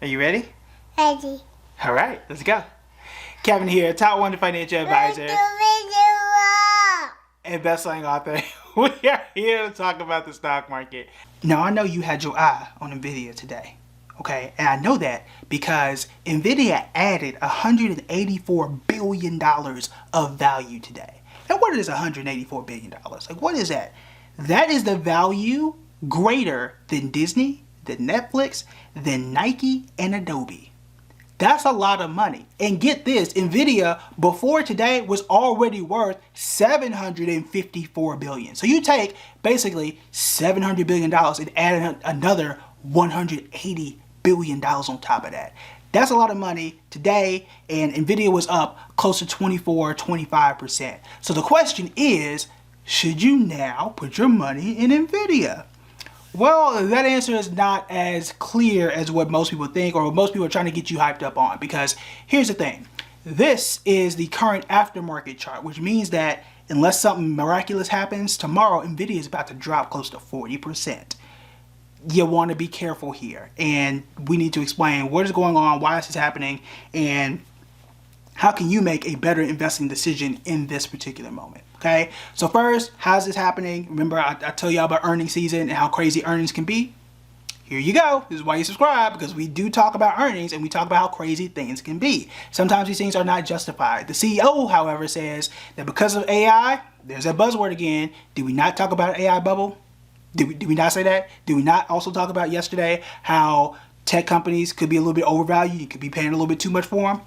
Are you ready? Ready. All right, let's go. Kevin here, top 1 financial advisor and best-selling author. We are here to talk about the stock market. Now, I know you had your eye on Nvidia today, okay? And I know that because Nvidia added $184 billion of value today. And what is $184 billion? Like, what is that? That is the value greater than Disney, than Netflix, than Nike, and Adobe. That's a lot of money. And get this, Nvidia before today was already worth $754 billion. So you take basically $700 billion and add another $180 billion on top of that. That's a lot of money today, and Nvidia was up close to 24-25%. So the question is, should you now put your money in Nvidia? Well, that answer is not as clear as what most people think or what most people are trying to get you hyped up on, because here's the thing. This is the current aftermarket chart, which means that unless something miraculous happens, tomorrow Nvidia is about to drop close to 40%. You want to be careful here, and we need to explain what is going on, why this is happening, and how can you make a better investing decision in this particular moment. Okay, so first, how's this happening? Remember, I tell y'all about earnings season and how crazy earnings can be. Here you go. This is why you subscribe, because we do talk about earnings and we talk about how crazy things can be. Sometimes these things are not justified. The CEO, however, says that because of AI, there's that buzzword again. Did we not talk about an AI bubble? Did we not say that? Did we not also talk about yesterday how tech companies could be a little bit overvalued? You could be paying a little bit too much for them.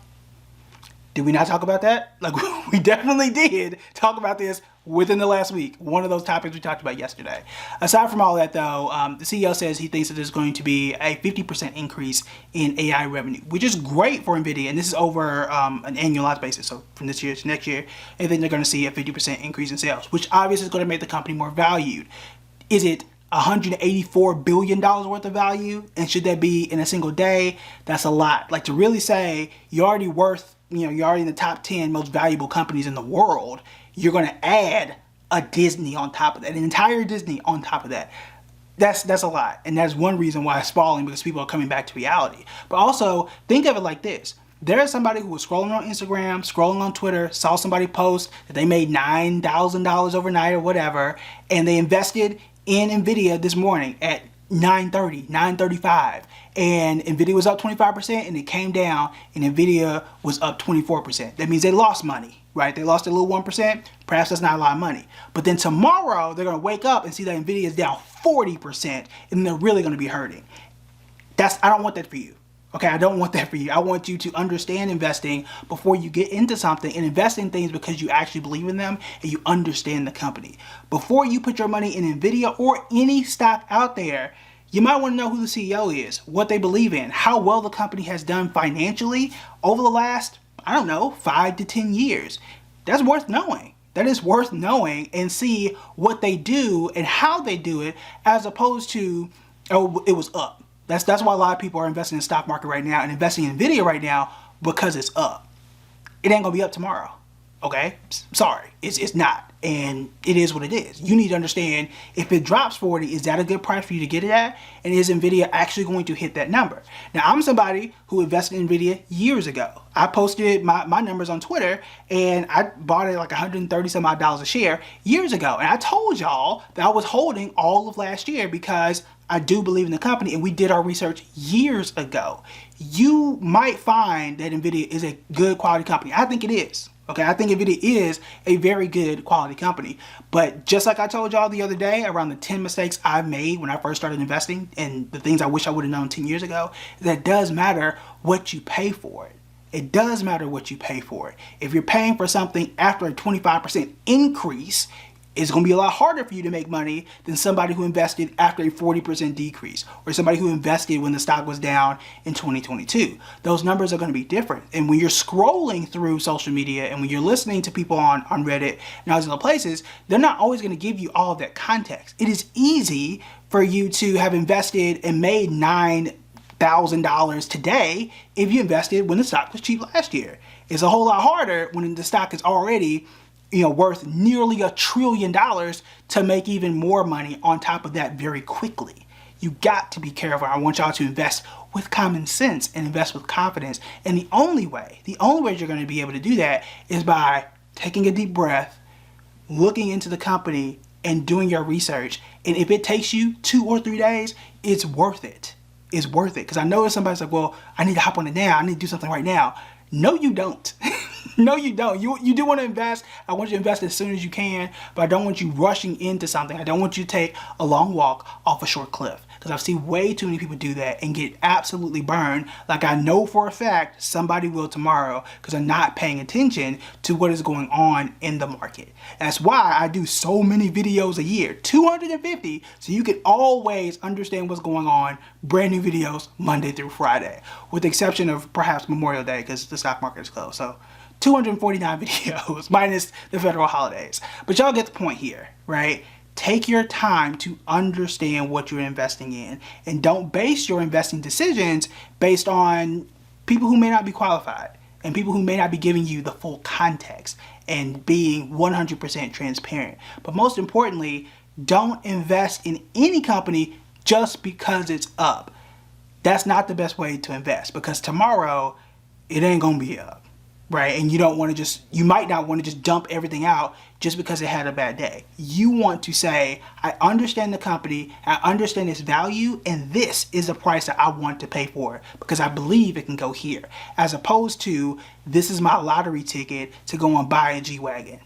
Did we not talk about that? Like, we definitely did talk about this within the last week. One of those topics we talked about yesterday. Aside from all that, though, the CEO says he thinks that there's going to be a 50% increase in AI revenue, which is great for Nvidia. And this is over an annualized basis. So from this year to next year, and then they're going to see a 50% increase in sales, which obviously is going to make the company more valued. Is it $184 billion worth of value? And should that be in a single day? That's a lot. Like, to really say you're already worth, you're already in the top 10 most valuable companies in the world, you're going to add a Disney on top of that, an entire Disney on top of that. That's a lot. And that's one reason why it's falling, because people are coming back to reality. But also, think of it like this. There's somebody who was scrolling on Instagram, scrolling on Twitter, saw somebody post that they made $9,000 overnight or whatever, and they invested in Nvidia this morning at 9:30, 9:35, and Nvidia was up 25%, and it came down and Nvidia was up 24%. That means they lost money, right? They lost a little 1%. Perhaps that's not a lot of money. But then tomorrow they're going to wake up and see that Nvidia is down 40%, and they're really going to be hurting. I don't want that for you. Okay, I don't want that for you. I want you to understand investing before you get into something, and invest in things because you actually believe in them and you understand the company. Before you put your money in Nvidia or any stock out there, you might want to know who the CEO is, what they believe in, how well the company has done financially over the last, 5 to 10 years. That's worth knowing. That is worth knowing, and see what they do and how they do it, as opposed to, oh, it was up. That's why a lot of people are investing in the stock market right now and investing in Nvidia right now, because it's up. It ain't gonna be up tomorrow. Okay? Sorry, it's not. And it is what it is. You need to understand, if it drops 40, is that a good price for you to get it at? And is Nvidia actually going to hit that number? Now, I'm somebody who invested in Nvidia years ago. I posted my numbers on Twitter, and I bought it like $130 some odd a share years ago. And I told y'all that I was holding all of last year because I do believe in the company, and we did our research years ago. You might find that Nvidia is a good quality company. I think it is. Okay, I think Nvidia is a very good quality company. But just like I told y'all the other day around the 10 mistakes I've made when I first started investing, and the things I wish I would have known 10 years ago, that does matter what you pay for it. It does matter what you pay for it. If you're paying for something after a 25% increase, it's going to be a lot harder for you to make money than somebody who invested after a 40% decrease, or somebody who invested when the stock was down in 2022. Those numbers are going to be different. And when you're scrolling through social media, and when you're listening to people on Reddit and all these other places, they're not always going to give you all of that context. It is easy for you to have invested and made $9,000 today if you invested when the stock was cheap last year. It's a whole lot harder when the stock is already worth nearly $1 trillion to make even more money on top of that very quickly. You got to be careful. I want y'all to invest with common sense and invest with confidence. And the only way you're going to be able to do that is by taking a deep breath, looking into the company, and doing your research. And if it takes you 2 or 3 days, it's worth it. It's worth it. Because I know somebody's like, well, I need to hop on it now. I need to do something right now. No, you don't. No, you don't. You do want to invest. I want you to invest as soon as you can, but I don't want you rushing into something. I don't want you to take a long walk off a short cliff, because I've seen way too many people do that and get absolutely burned. Like I know for a fact somebody will tomorrow, because they're not paying attention to what is going on in the market. That's why I do so many videos a year, 250, so you can always understand what's going on. Brand new videos Monday through Friday, with the exception of perhaps Memorial Day, because the stock market is closed. So 249 videos minus the federal holidays. But y'all get the point here, right? Take your time to understand what you're investing in, and don't base your investing decisions based on people who may not be qualified and people who may not be giving you the full context and being 100% transparent. But most importantly, don't invest in any company just because it's up. That's not the best way to invest, because tomorrow it ain't gonna be up. Right? And you might not want to just dump everything out just because it had a bad day. You want to say, I understand the company, I understand its value, and this is the price that I want to pay for it because I believe it can go here. As opposed to, this is my lottery ticket to go and buy a G-Wagon.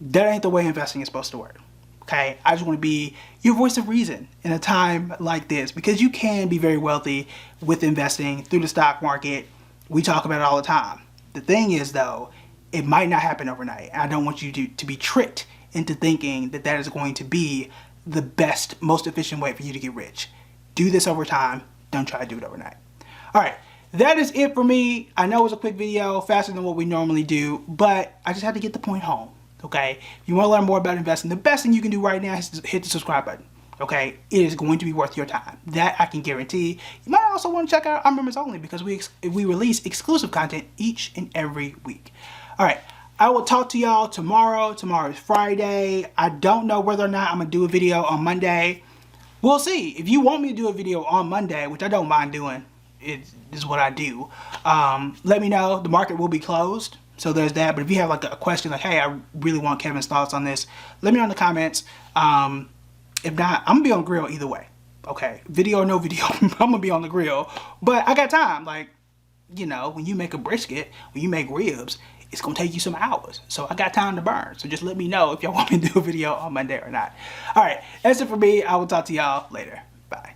That ain't the way investing is supposed to work. Okay? I just want to be your voice of reason in a time like this, because you can be very wealthy with investing through the stock market. We talk about it all the time. The thing is, though, it might not happen overnight. I don't want you to be tricked into thinking that that is going to be the best, most efficient way for you to get rich. Do this over time. Don't try to do it overnight. All right, that is it for me. I know it was a quick video, faster than what we normally do, but I just had to get the point home, okay? If you want to learn more about investing, the best thing you can do right now is hit the subscribe button. Okay, it is going to be worth your time. That I can guarantee. You might also want to check out our members only, because we release exclusive content each and every week. All right, I will talk to y'all tomorrow. Tomorrow is Friday. I don't know whether or not I'm gonna do a video on Monday. We'll see. If you want me to do a video on Monday, which I don't mind doing, it is what I do. Let me know. The market will be closed, so there's that. But if you have like a question, like, hey, I really want Kevin's thoughts on this, let me know in the comments. If not, I'm gonna be on the grill either way. Okay, video or no video, I'm gonna be on the grill. But I got time. Like, you know, when you make a brisket, when you make ribs, it's gonna take you some hours. So I got time to burn. So just let me know if y'all want me to do a video on Monday or not. All right, that's it for me. I will talk to y'all later. Bye.